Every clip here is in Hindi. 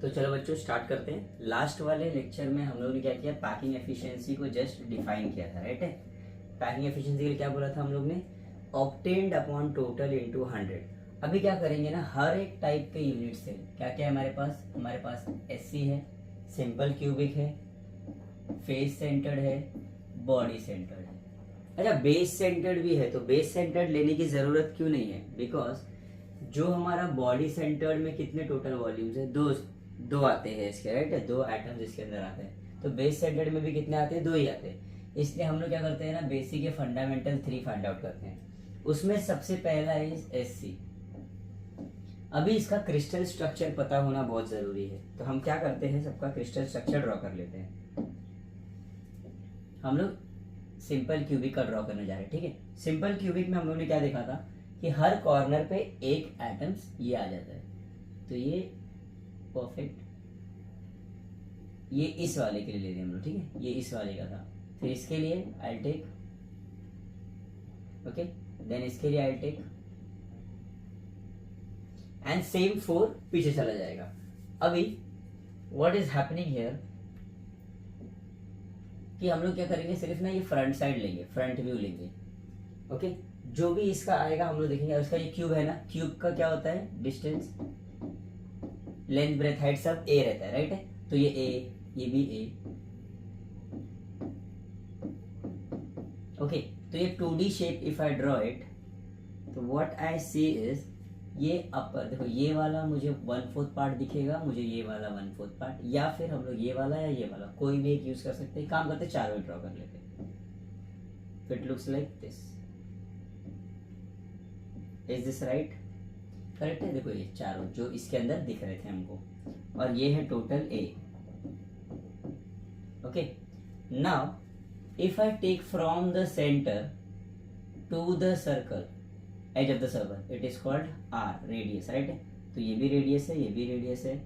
तो चलो बच्चों स्टार्ट करते हैं। लास्ट वाले लेक्चर में हम लोगों ने क्या किया, पैकिंग एफिशिएंसी को जस्ट डिफाइन किया था, राइट है। पैकिंग एफिशिएंसी के लिए क्या बोला था हम लोग ने, ऑब्टेन्ड अपॉन टोटल इनटू 100। अभी क्या करेंगे ना, हर एक टाइप के यूनिट से क्या क्या है हमारे पास एससी है, सिंपल क्यूबिक है, फेस सेंटर्ड है, बॉडी सेंटर्ड है। अच्छा बेस सेंटर्ड भी है, तो बेस सेंटर्ड लेने की जरूरत क्यों नहीं है, बिकॉज जो हमारा बॉडी सेंटर्ड में कितने टोटल वॉल्यूम्स है, दो आते हैं इसके, राइट है, दो एटम्स इसके अंदर आते हैं। तो बेस सेंटर्ड में भी कितने आते हैं, दो ही आते हैं। इसलिए हम लोग क्या करते हैं ना, बेसिक के फंडामेंटल 3 फाइंड आउट करते हैं। उसमें सबसे पहला है एससी। अभी इसका क्रिस्टल स्ट्रक्चर पता होना बहुत जरूरी है, तो हम क्या करते हैं, सबका क्रिस्टल स्ट्रक्चर ड्रॉ कर लेते हैं। हम लोग सिंपल क्यूबिक का ड्रॉ करने जा रहे हैं, ठीक है। सिंपल क्यूबिक में हम लोगों ने क्या देखा था कि हर कॉर्नर पे एक एटम्स ये आ जाता है, तो ये परफेक्ट, ये इस वाले के लिए ले रहे हैं हम लोग, ठीक है, ये इस वाले का था। फिर इसके लिए आई टेक, ओके, देन इसके लिए आई टेक, एंड सेम 4 पीछे चला जाएगा। अभी व्हाट इज हैपनिंग हियर कि हम लोग क्या करेंगे, सिर्फ ना ये फ्रंट साइड लेंगे, फ्रंट व्यू लेंगे, ओके। जो भी इसका आएगा हम लोग देखेंगे। उसका ये क्यूब है ना, क्यूब का क्या होता है, डिस्टेंस, लेंथ, ब्रेथ, हाइट सब ए रहता है, राइट है। तो ये ए, ये भी ए, ओके। तो ये 2D shape if I draw it, तो व्हाट आई सी इज, ये अपर देखो, ये वाला मुझे 1/4 पार्ट दिखेगा, मुझे ये वाला 1/4 पार्ट, या फिर हम लोग ये वाला या ये वाला कोई भी एक यूज कर सकते हैं। काम करते चारों ड्रॉ कर लेते हैं। It looks like this, is this right, correct है। देखो ये चारों जो इसके अंदर दिख रहे थे हमको, और ये है total A, okay. Now if I take from the centre to the circle, edge of the circle, it is called R, radius, right है। तो ये भी रेडियस है, ये भी रेडियस है,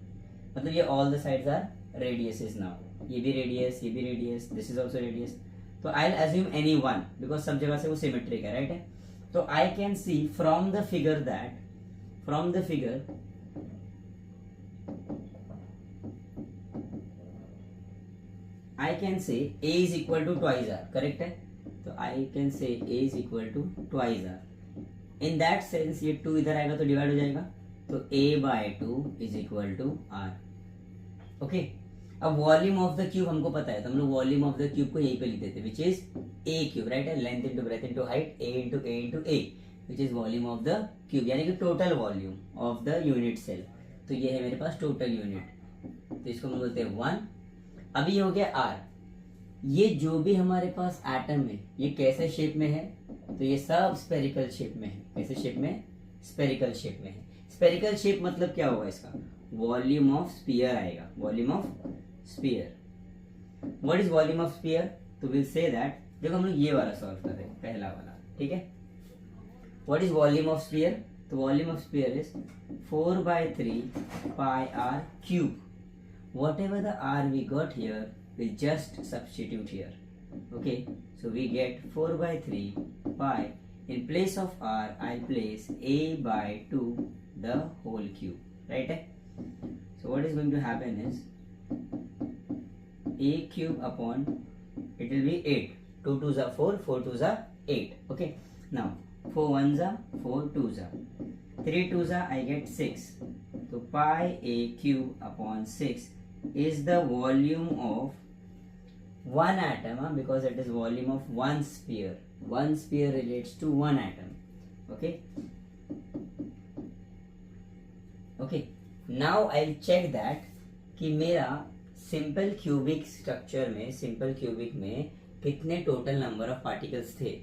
मतलब ये all the sides are radiuses now. ये भी रेडियस, ये भी radius, this is also radius. तो I will assume any one, because सब जगह से वो सिमेट्रिक है, राइट है। तो I can see from the figure that, from the figure I can say A is equal to twice R, correct है। तो I can say A is equal to twice R. In that sense ये 2 इधर आएगा तो डिवाइड हो जाएगा, तो A by 2 is equal to R, okay. अब वॉल्यूम ऑफ द क्यूब हमको पता है, तो हम लोग वॉल्यूम ऑफ द क्यूब को यही पे लिख देते हैं, which is A cube, right है। Length into breadth into height, A into A, which is volume of the cube, यानी कि total volume of the unit cell. तो ये है मेरे पास टोटल यूनिट, तो इसको हम बोलते हैं 1। अभी ये हो गया आर। ये जो भी हमारे पास एटम है ये कैसे शेप में है, तो ये सब स्पेरिकल शेप में है। कैसे शेप में, स्पेरिकल शेप में है। स्पेरिकल शेप मतलब क्या होगा इसका, वॉल्यूम ऑफ स्फीयर आएगा, volume of sphere. What is volume of sphere, तो विल से दैट, देखो हम लोग ये वाला सॉल्व कर रहे हैं, पहला वाला, ठीक है। What is volume of sphere, तो volume of sphere is 4/3 pi r cube. Whatever the r we got here, we'll just substitute here, okay. So we get 4/3 pi, in place of r I'll place a by 2 the whole cube, right? So what is going to happen is a cube upon, it will be 8, 2 2s are 4, 4 2s are 8, okay. Now 4 1s are 4 2s are 3 2s are, I get 6, so pi a cube upon 6 is the volume of one atom, because it is volume of one sphere. One sphere relates to one atom, okay. Okay, now I'll check that कि मेरा सिंपल क्यूबिक स्ट्रक्चर में, सिंपल क्यूबिक में कितने टोटल नंबर ऑफ पार्टिकल्स थे।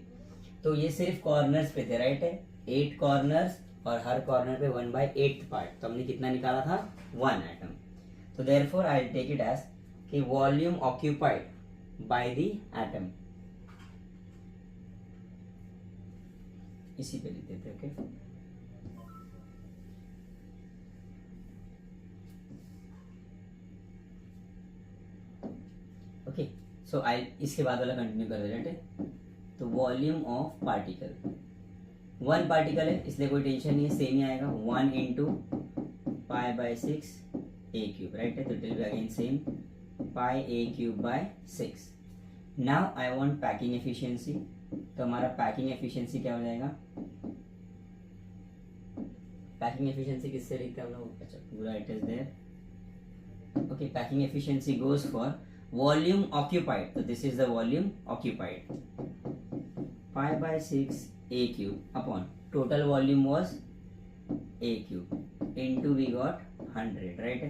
तो ये सिर्फ कॉर्नर्स पे थे, राइट है, 8 कॉर्नर्स, और हर कॉर्नर पे 1/8 पार्ट, तो हमने कितना निकाला था, 1 atom. So therefore I will take it as कि volume occupied by the atom, इसी पे लिख देते, ओके। ओके, सो आई इसके बाद वाला कंटिन्यू कर देते हैं। तो वॉल्यूम ऑफ पार्टिकल, 1 पार्टिकल है इसलिए कोई टेंशन नहीं है, सेम ही आएगा, 1 into pi by 6 a cube, right? So it will be again same pi a cube by 6. Now I want packing efficiency. तो हमारा packing efficiency क्या हो जाएगा? Packing efficiency किससे लिखते हैं हम लोग? अच्छा पूरा it is there. Okay, packing efficiency goes for volume occupied. So this is the volume occupied. Pi by 6 a cube upon total volume was a cube into we got 100, right?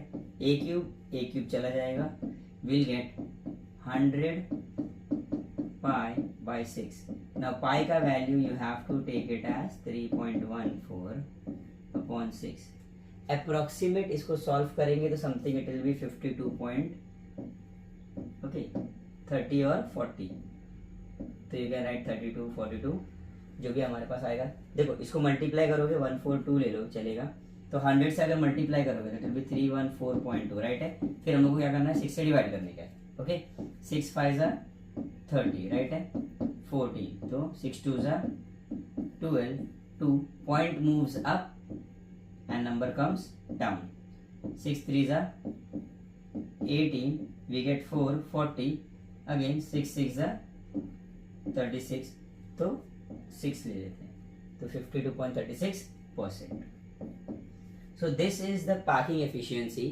a cube चला जाएगा, we'll get 100 pi by 6. Now pi का value you have to take it as 3.14 upon 6. Approximate इसको solve करेंगे तो something it will be 30 और 40. तो you can write 32, 42 जो भी हमारे पास आएगा. देखो इसको मल्टीप्लाई करोगे 142 ले लो चलेगा, तो 100 से अगर मल्टीप्लाई करोगे तो इट विल बी 314.2, राइट है. फिर हम लोग को क्या करना है, 6 से डिवाइड करने का है. ओके 6 5 ज़ा 30, राइट है, 14, तो 6 2 ज़ा 12, 2 point moves up and number comes down. 6 3 ज़ा 18, we get 4 40, again 6 6 ज़ा 36, तो 6 ले लेते हैं, तो 52.36%. So this is the packing efficiency.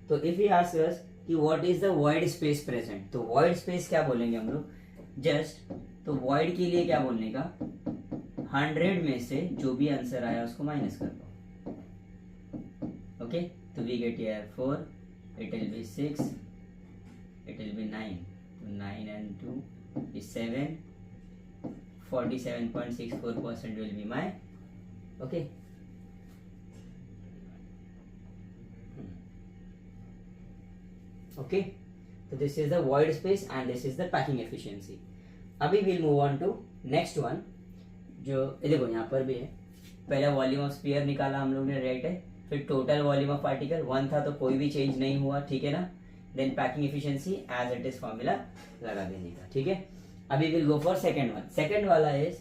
तो if we ask us कि what is the void space present, तो void space क्या बोलेंगे हम लोग, just तो void के लिए क्या बोलने का, 100 में से जो भी आंसर आया उसको माइनस कर दो. ओके तो we get here 4, it will be 6, it will be 9, तो 9 and 2 is 7, 47.64% will be my okay. Okay, so this is the void space and this is the packing efficiency. अभी we'll move on to next one. जो देखो यहाँ पर भी है, पहला वॉल्यूम ऑफ स्फीयर निकाला हम लोग ने, राइट है. फिर टोटल वॉल्यूम ऑफ पार्टिकल 1 था तो कोई भी चेंज नहीं हुआ, ठीक है ना. Then packing efficiency as it is formula लगा देने का, ठीक है. अभी will go for second one. Second वाला is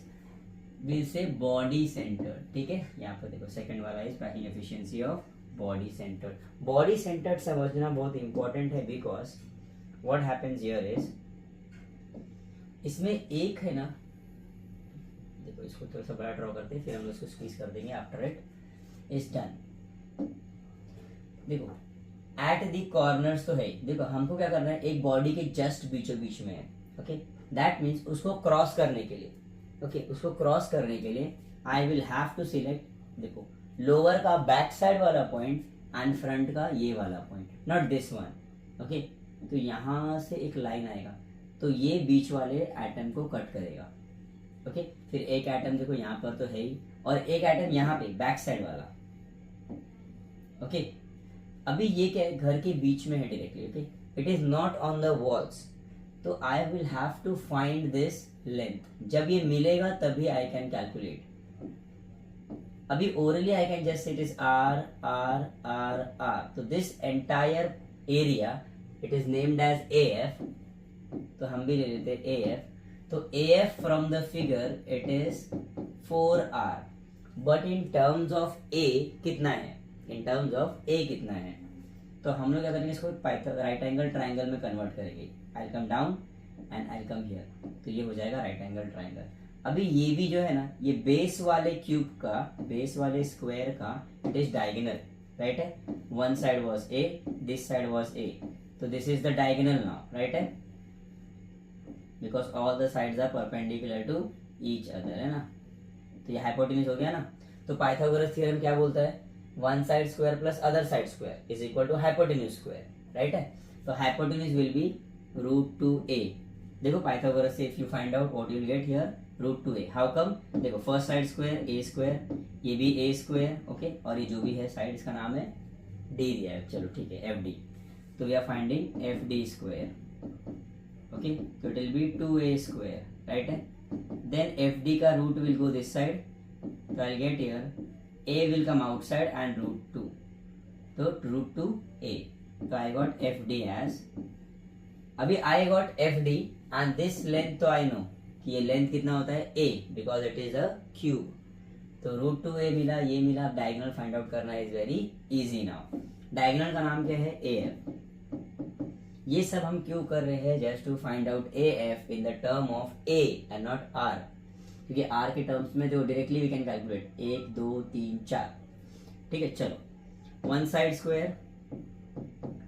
will say body centred, ठीक है. यहाँ पर देखो सेकंड वाला is packing efficiency of body centred. Body centred समझना बहुत इंपॉर्टेंट है, because what happens here is, इसमें एक है ना, देखो इसको थोड़ा सा बड़ा ड्रॉ करते हैं, फिर हम उसको स्क्वीज कर देंगे आफ्टर इट इज डन. देखो एट दी कॉर्नर्स तो है, देखो हमको क्या करना है, एक बॉडी के जस्ट बीचों बीच में है. ओके दैट मीन्स उसको क्रॉस करने के लिए, ओके उसको क्रॉस करने के लिए I will have to select, देखो लोअर का बैक साइड वाला पॉइंट एंड फ्रंट का ये वाला point, not this one. Okay तो यहाँ से एक लाइन आएगा, तो ये बीच वाले एटम को कट करेगा. ओके फिर एक एटम देखो यहाँ पर तो है ही, और एक एटम यहाँ पे बैक साइड वाला. ओके अभी ये क्या है, घर के बीच में है directly. Okay it is not on the walls, तो I will have to find this length. जब ये मिलेगा तभी आई कैन कैलकुलेट. अभी orally I can just it is r are are r, तो this entire area it is named as A F, तो हम भी ले लेते हैं ए एफ. तो A F from the figure it is 4r, but in terms of ए कितना है, इन टर्म्स ऑफ ए कितना है, तो हम लोग क्या करेंगे, इसको राइट एंगल ट्राइंगल में कन्वर्ट करेंगे. I come down and I come here, तो ये हो जाएगा राइट एंगल ट्राइंगल. अभी ये भी जो है ना, ये बेस वाले क्यूब का, बेस वाले स्क्वायर का इट इज डायगोनल, राइट है. One side was a, this side was a, तो this is the diagonal now, right है, because all the sides are perpendicular to each other, है ना. तो ये हाइपोटेन्यूज हो गया ना. तो पाइथागोरस थ्योरम क्या बोलता है, one side square plus other side square is equal to hypotenuse square, right है. तो हाइपोटेन्यूज विल बी √2a. देखो पाइथागोरस से if you find out what you will get here, √2a. How come, देखो first side square a square, ये भी a स्क्वायर, ओके, और ये जो भी है साइड इसका नाम है d दिया है, चलो ठीक है fd. तो we are finding fd square, okay, तो it will be 2a square, right है. देन fd का root will go this side, तो I get here a will come outside and √2, तो √2a. तो I got fd as, अभी I got fd and this length तो I know कि ये लेंथ कितना होता है a, because it is a cube. तो √2a मिला, ये मिला. डायगोनल फाइंड आउट करना is very easy now. Diagonal का नाम क्या है, ए एफ। ये सब हम क्यों कर रहे हैं, just to find out A F in the term of A and not R, क्योंकि आर के टर्म्स में जो डायरेक्टली वी कैन कैलकुलेट 1 2 3 4। ठीक है, चलो one side square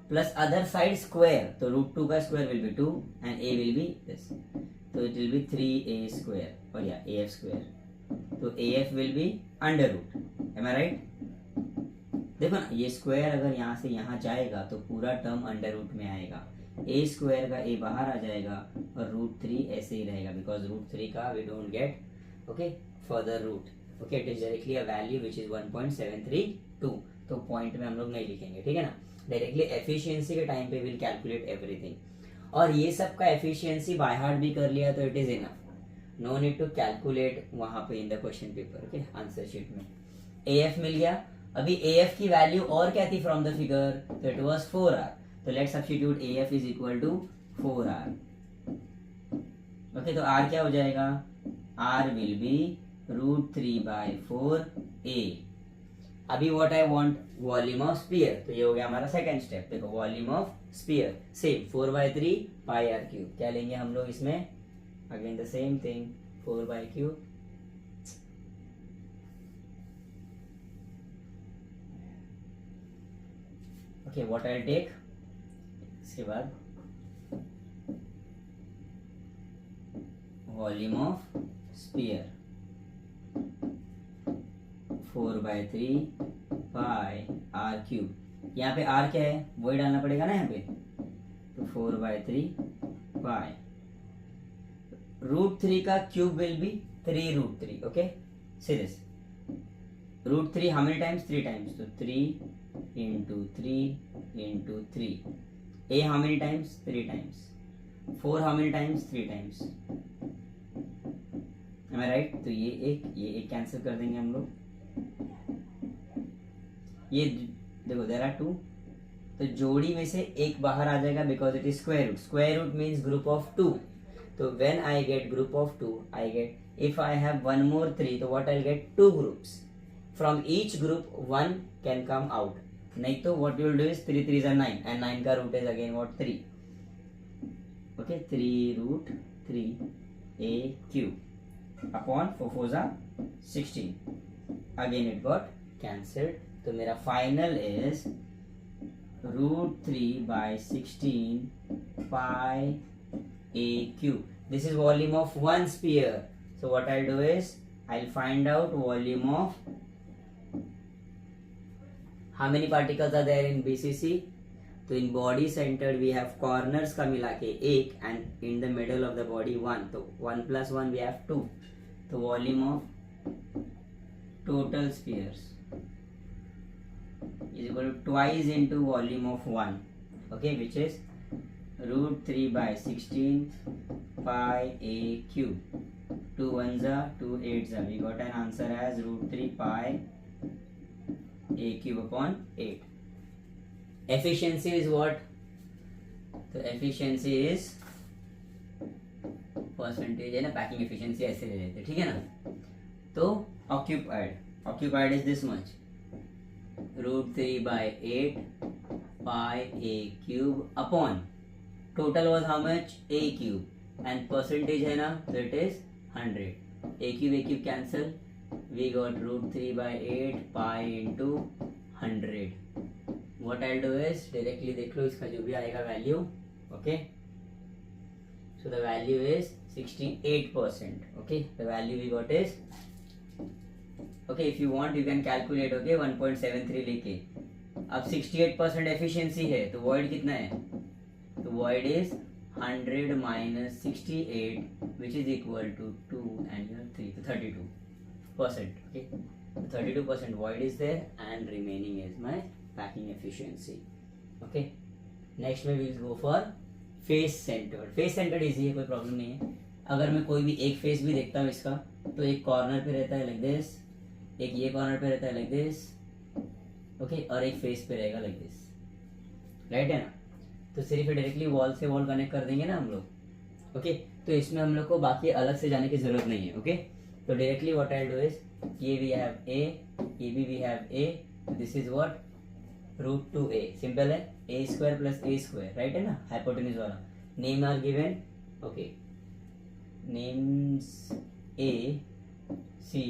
plus other side square, तो √2 का square will be 2 and a will be this, तो it will be 3a square और या af स्क्वायर, तो af will be under root. Am I right? देखो ना, ये स्क्वायर अगर यहाँ से यहाँ जाएगा तो पूरा टर्म अंडर रूट में आएगा, a स्क्वायर का a बाहर आ जाएगा और √3 ऐसे ही रहेगा, बिकॉज √3 का we don't get okay further root. Okay, it is directly a value which is 1.732, तो पॉइंट में हम लोग नहीं लिखेंगे, ठीक है ना। डायरेक्टली एफिशिएंसी के टाइम पे विल कैलकुलेट एवरीथिंग, और ये सब का एफिशिएंसी बाय हार्ट भी कर लिया तो it is enough, no need to calculate वहां पे in the question paper. Okay, answer sheet में AF मिल गया। अभी AF की वैल्यू और क्या थी फ्रॉम द फिगर, तो इट वाज 4R, तो let's substitute AF is equal to 4R। Okay, तो R क्या हो जाएगा, R विल बी √3/4A। अभी what I want, volume of sphere, तो ये हो गया हमारा सेकंड स्टेप। देखो volume of sphere same 4/3 πr³, क्या लेंगे हम लोग इसमें, again the same thing 4/3। Okay, what I take, इसके बाद वॉल्यूम ऑफ स्फीयर 4/3 πr³। यहाँ पे r क्या है, वही डालना पड़ेगा ना यहाँ पे, तो 4/3 पाई √3 का cube will be 3√3। Okay, see this √3 how many times, 3 times, तो 3 into 3 into 3। a how many times, 3 times. 4 how many times, 3 times. Am I right? तो ये एक कैंसिल कर देंगे हम लोग। ये देखो देयर आर 2, तो जोड़ी में से एक बाहर आ जाएगा because it is square root. Square root means group of 2, तो when I get group of 2 I get, if I have one more 3 तो what I get 2 groups, from each group 1 can come out, नहीं तो what you will do is 3 3s are 9 and 9 का root is again what 3। Okay, 3√3a³ upon 4 4s are 16, again it got cancelled, तो मेरा final is √3/16 πa³। This is volume of one sphere, so what I'll do is I'll find out volume of how many particles are there in BCC। तो in body centered we have corners का मिला के 1 and in the middle of the body 1, तो 1 + 1 we have 2, तो volume of total spheres is equal to twice into volume of 1, okay, which is √3/16 πa³। 2 1s are 2 8s are, we got an answer as √3 πa³ upon 8। efficiency is what, तो efficiency is परसेंटेज है ना, पैकिंग एफिशिएंसी ऐसे ले लेते, ठीक है ना। तो occupied is this much, √3/8 πa³ upon total was how much, a³ and percentage है ना, so it is 100। a³ cancel, we got √3/8 pi into 100। what I'll do is directly देख लो इसका जो भी आएगा value, okay, so the value is 68%। okay, the value we got is, okay, if you want you can calculate, okay, 1.73 लेके। अब 68% एफिशिएंसी है तो void कितना है, तो void is 100 minus 68 which is equal to 2 and here 3, so 32%। okay, so 32% void is there and remaining is my packing efficiency। okay, next में we'll go for face centered। face centered easy है, कोई प्रॉब्लम नहीं है। अगर मैं कोई भी एक फेस भी देखता हूँ इसका, तो एक कॉर्नर पे रहता है लाइक दिस, एक ये कॉर्नर पे रहता है लाइक दिस, ओके, और एक फेस पे रहेगा लाइक दिस, राइट है ना। तो सिर्फ डायरेक्टली वॉल से वॉल कनेक्ट कर देंगे ना हम लोग, ओके, तो इसमें हम लोग को बाकी अलग से जाने की जरूरत नहीं है। ओके, तो directly what I do is, ये वी हैव ए, ये भी we have A, this is what √2a, simple है, a square plus a square, right है ना, हाइपोटेन्यूज वाला. Name are given, okay, names a c,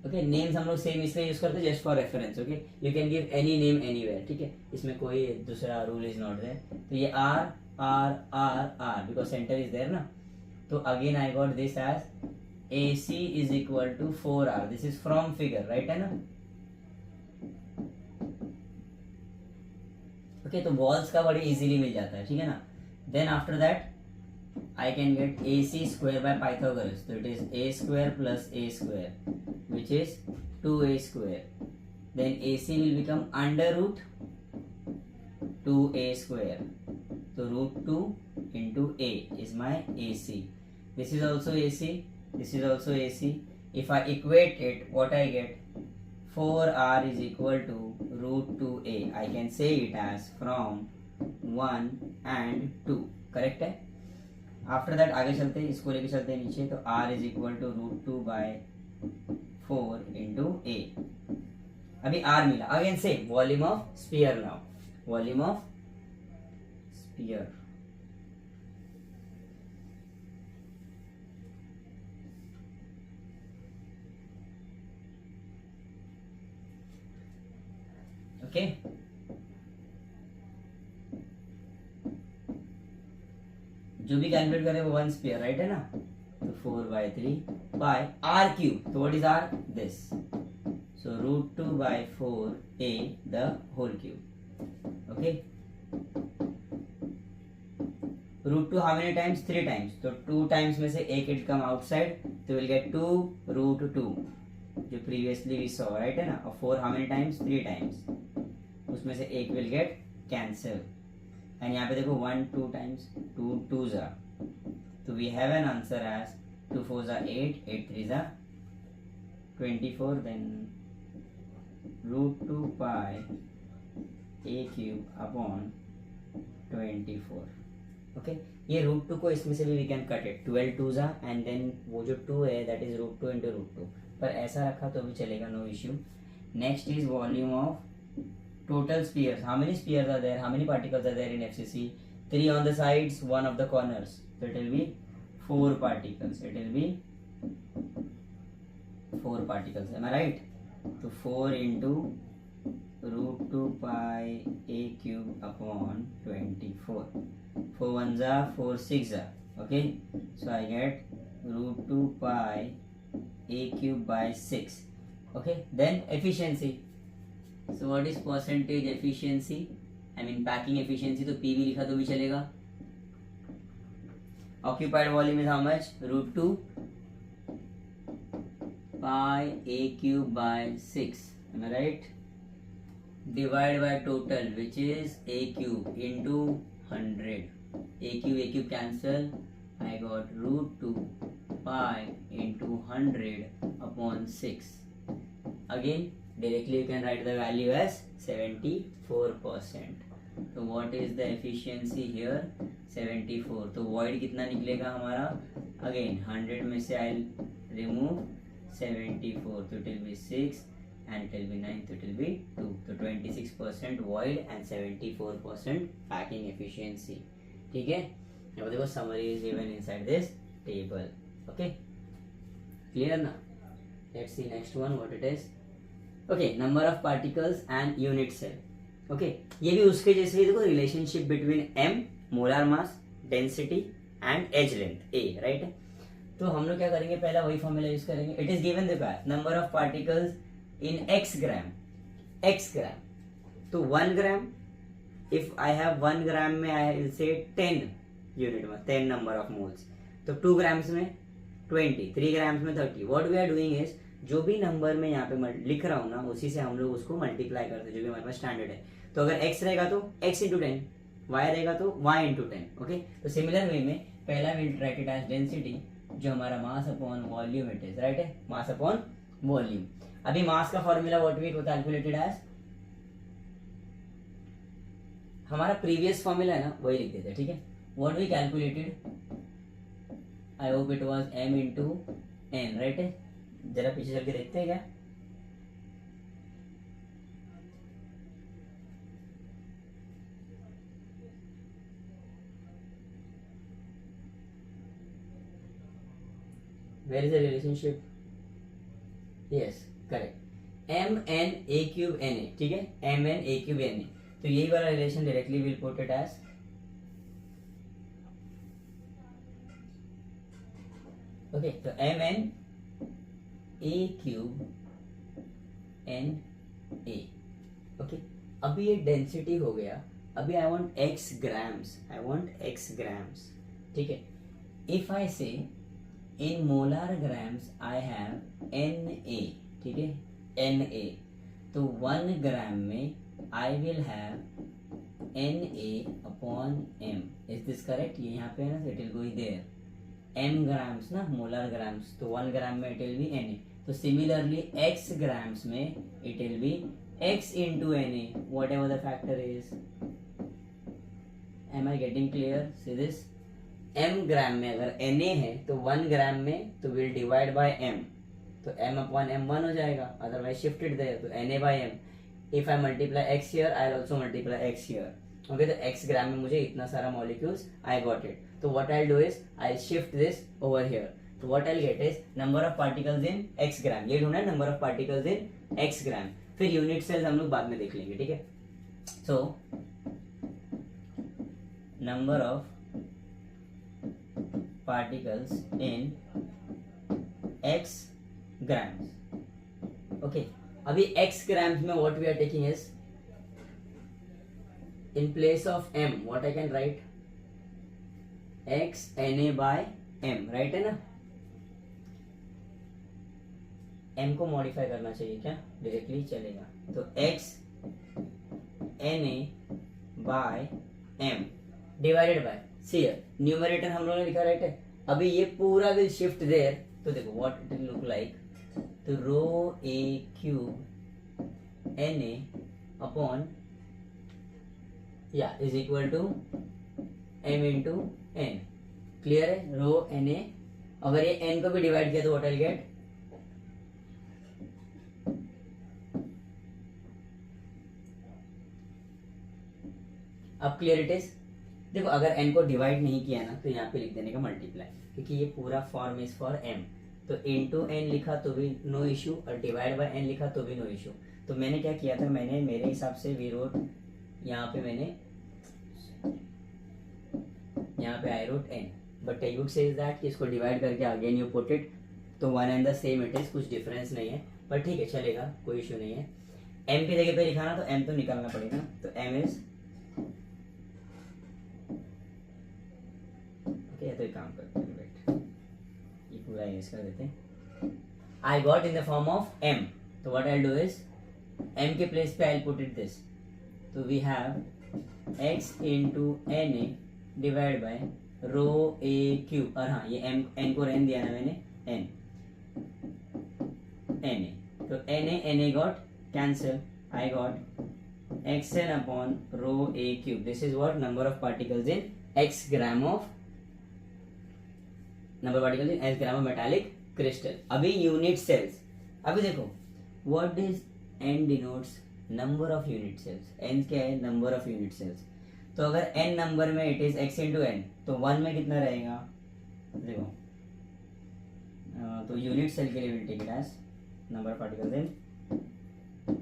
okay. Names हम लोग सेम इसलिए यूज करते हैं just for reference. Okay, you can give any name anywhere, ठीक है, इसमें कोई दूसरा रूल इज नॉट देयर. तो ये R are are R because center is there ना. तो again I got this edge AC is equal to 4R. This is from figure, right है ना. ओके, तो वॉल्स का बड़ी इजीली मिल जाता है, ठीक है ना. Then after that I can get AC square by Pythagoras. So it is A square plus A square, which is 2A square. Then AC will become under root 2A square. So √2 into A is my AC. This is also AC. This is also AC. If I equate it, what I get? 4R is equal to √2A. I can say it as from 1 and 2. Correct है? आफ्टर दैट आगे चलते हैं, इसको लेके चलते हैं नीचे. तो R is equal to √2 by 4 into A. अभी R मिला. अगेन से volume of sphere now, volume of sphere. Okay, जो भी कैलकुलेट करे वो 1 स्फीयर, राइट है ना. तो 4/3 बाय R क्यूब. तो what is R? This. So √2 by 4A the whole cube. Okay, √2 how many times? 3 times. तो 2 टाइम्स में से एक इट कम आउटसाइड, तो विल गेट 2√2 जो प्रीवियसली वी सॉ, राइट है ना. और 4 हाउ मेनी टाइम्स? 3 टाइम्स. उसमें से एक विल गेट कैंसिल. एंड यहाँ पे देखो 1 2 टाइम्स, 2 2s are. तो we have an answer as 2 4s are 8, 8 3s are 24. Then √2 pi a cube upon 24. Okay, ये √2 को इसमें से भी we can cut it. 12 2s are and then वो जो 2 है दैट इज √2 इंटू √2. पर ऐसा रखा तो भी चलेगा, no issue. Next is volume of total spheres. How many spheres are there? How many particles are there in FCC? 3 on the sides, 1 of the corners. So it will be 4 particles. It will be 4 particles. Am I right? So 4 into √2 pi a cube upon 24. 4 1s are 4 6s are. Okay. So I get √2 pi a cube by 6. Okay. Then efficiency. So what is percentage efficiency? I mean packing efficiency. तो P भी लिखा तो भी चलेगा. Occupied volume is how much? √2 pi a cube by 6. Am I right? Divide by total, which is a cube into 100. A cube cancel. I got √2 pi into 100 upon 6. Again, directly you can write the value as 74%. तो what is the efficiency here? 74. तो void कितना निकलेगा हमारा? Again 100 में से I'll remove 74. तो it will be 6 and it will be 9. तो it will be 2. तो 26% void and 74% packing efficiency. ठीक है? अब देखो summary is given inside this table. Okay? Clear ना? Let's see next one what it is. Okay, number of particles and unit cell. Okay, ये भी उसके जैसे ही देखो, relationship between m molar mass, density and edge length a, right है. तो हम लोग क्या करेंगे, पहला वही फॉर्मूला यूज करेंगे. It is given the number of particles in x gram. तो 1 ग्राम, इफ आई हैव 1 ग्राम में आई विल से 10 यूनिट में 10 नंबर ऑफ मोल्स. तो 2 ग्राम्स में 20, 3 ग्राम्स में 30. What we are doing is, जो भी नंबर में यहाँ पे लिख रहा हूँ ना, उसी से हम लोग उसको मल्टीप्लाई करते हैं, जो भी हमारे पास स्टैंडर्ड है. तो अगर x रहेगा तो x इंटू 10, y रहेगा तो y इंटू 10. ओके, तो सिमिलर वे में पहला will write it as density, जो हमारा mass upon volume it is, right है, मास अपॉन वॉल्यूम. अभी मास का formula what we calculated as, हमारा प्रीवियस फॉर्मूला है ना, वही लिख देते हैं. ठीक है, what we calculated, I hope it was m into n, right है. जरा पीछे चल के देखते हैं क्या. Where is the relationship? Yes correct, M N A cube N A, ठीक है, M N A cube N A, तो यही वाला relation directly will put it as okay, तो M N A cube N A, okay. अभी ये डेंसिटी हो गया, अभी I want X grams, I want X grams, ठीक है। If I say in molar grams I have N A, ठीक है, एन ए, तो 1 ग्राम में आई will have N A upon M, is this correct? ये यहाँ पे है ना, it will go there, M grams ना, मोलर ग्राम्स, तो 1 ग्राम में it will be N A, तो सिमिलरली एक्स ग्राम्स में it will be x into Na, whatever the factor is. Am I getting clear? See this? m gram में अगर Na है तो 1 ग्राम में तो विल डिवाइड बाय m, तो m अपॉन m 1 हो जाएगा, अदरवाइज शिफ्टेड देयर, तो Na by m. If I multiply x here, I also multiply x here, okay. तो x ग्राम में मुझे इतना सारा मॉलिक्यूल्स, आई गॉट इट, तो what I do is I shift this over here, तो what I get is number of particles in x ग्राम, ये ढूंढना है number of particles in x ग्राम, फिर यूनिट सेल्स हम लोग बाद में देख लेंगे, ठीक है। So number of particles in x grams, okay. अभी x ग्राम्स में what we are taking is in place of m, what I can write x Na by m, right है ना। m को मॉडिफाई करना चाहिए क्या? डायरेक्टली चलेगा, तो x Na by m divided by, see numerator हम लोगों ने लिखा, राइट है। अभी ये पूरा विल शिफ्ट देयर, तो देखो what it will look like, तो rho A cube Na upon या is equal to m into n, clear है? रो Na, अगर ये n को भी डिवाइड किया तो व्हाट आई गेट, अब क्लियर इट इज। देखो अगर n को डिवाइड नहीं किया ना तो यहाँ पे लिख देने का मल्टीप्लाई, क्योंकि ये पूरा फॉर्म इज फॉर m, तो इनटू n लिखा तो भी नो इशू, और डिवाइड बाय n लिखा तो भी नो इशू। तो मैंने क्या किया था, मैंने मेरे हिसाब से वी रोट, यहाँ पे मैंने, यहाँ पे I wrote n, but text says that कि इसको डिवाइड करके अगेन यू पुट इट, तो one and the same it is, कुछ डिफरेंस नहीं है, पर ठीक है चलेगा, कोई इशू नहीं है। m की जगह पे लिखा ना तो m तो निकालना पड़ेगा, तो m इज, तो एक काम करते हैं, वेट, ये पूरा इरेज कर देते हैं। I got in the form of m, तो व्हाट आई डू इज m के प्लेस पे आई पुट इट दिस, तो we have x into Na divide by rho A cube, और हाँ ये n को रहने दिया ना मैंने, n Na, तो Na got cancel, I got xn upon rho A cube, this is what number of particles in x gram of, number particles in x gram of metallic crystal. अभी यूनिट सेल्स, अभी देखो what is n denotes number of unit cells, n क्या है, नंबर ऑफ यूनिट सेल्स, तो अगर n नंबर में it is x into n, तो 1 में कितना रहेगा, देखो तो यूनिट सेल के लिए will take it as number of particles in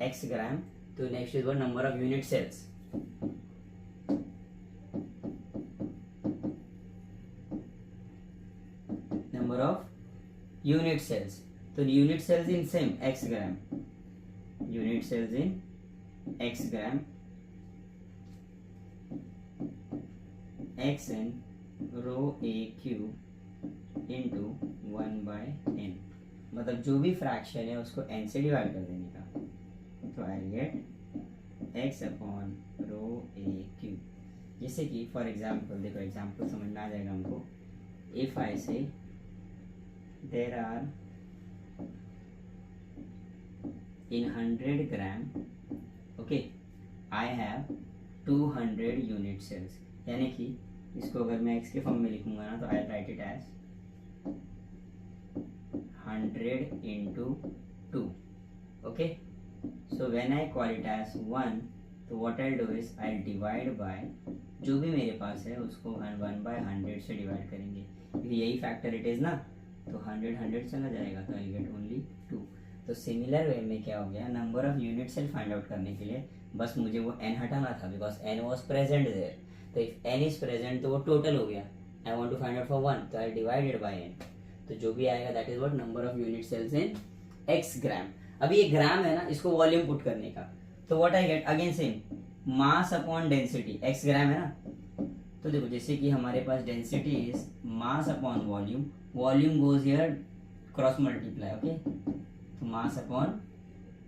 x gram, तो next is what number of unit cells, number of unit cells, तो unit cells in same x gram, unit cells in x gram, xn rho A cube into 1/n, मतलब जो भी फ्रैक्शन है उसको n से डिवाइड कर देने का, तो I gate x upon rho A cube. जैसे कि फॉर एग्जाम्पल, देखो एग्जाम्पल समझ में आ जाएगा हमको, इफ आई से there are in 100 gram, okay, I have 200 unit cells, यानी कि इसको अगर मैं x के फॉर्म में लिखूंगा ना तो I write it as 100 into 2, okay. So when I call it as 1, तो what I do is I divide by जो भी मेरे पास है उसको 1/100 से डिवाइड करेंगे, क्योंकि यही फैक्टर इट इज ना, तो 100 चला जाएगा, तो आई गेट ओनली 2। तो सिमिलर वे में क्या हो गया, number of unit cell find out करने के लिए बस मुझे वो n हटाना था, because n was present there. तो इफ n इज प्रेजेंट तो वो टोटल हो गया। I want to find out for 1, तो आई डिवाइडेड बाय n, तो जो भी आएगा that is what number of unit cells in x gram. अभी ये ग्राम है ना, इसको वॉल्यूम पुट करने का, तो what I get again same mass upon density, x gram है ना। तो देखो जैसे कि हमारे पास density is mass upon volume, volume goes here cross multiply, okay. तो मास अपॉन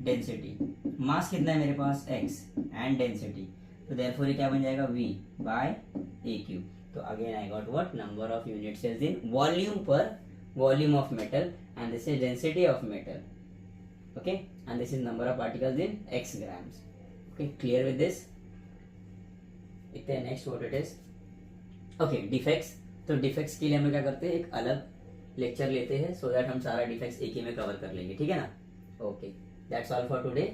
डेंसिटी, मास कितना है मेरे पास x एंड डेंसिटी, तो देयरफॉर ये क्या बन जाएगा v बाय a क्यूब। तो again I got what number of unit cells in volume पर volume of metal, and this is density of metal, okay, and this is number of particles in x grams. Okay, clear with this? देखते हैं next what it is. Okay, defects. तो defects के लिए हम क्या करते हैं, एक अलग लेक्चर लेते हैं, so that हम सारा defects एक ही में कवर कर लेंगे, ठीक है ना। Okay, that's all for today.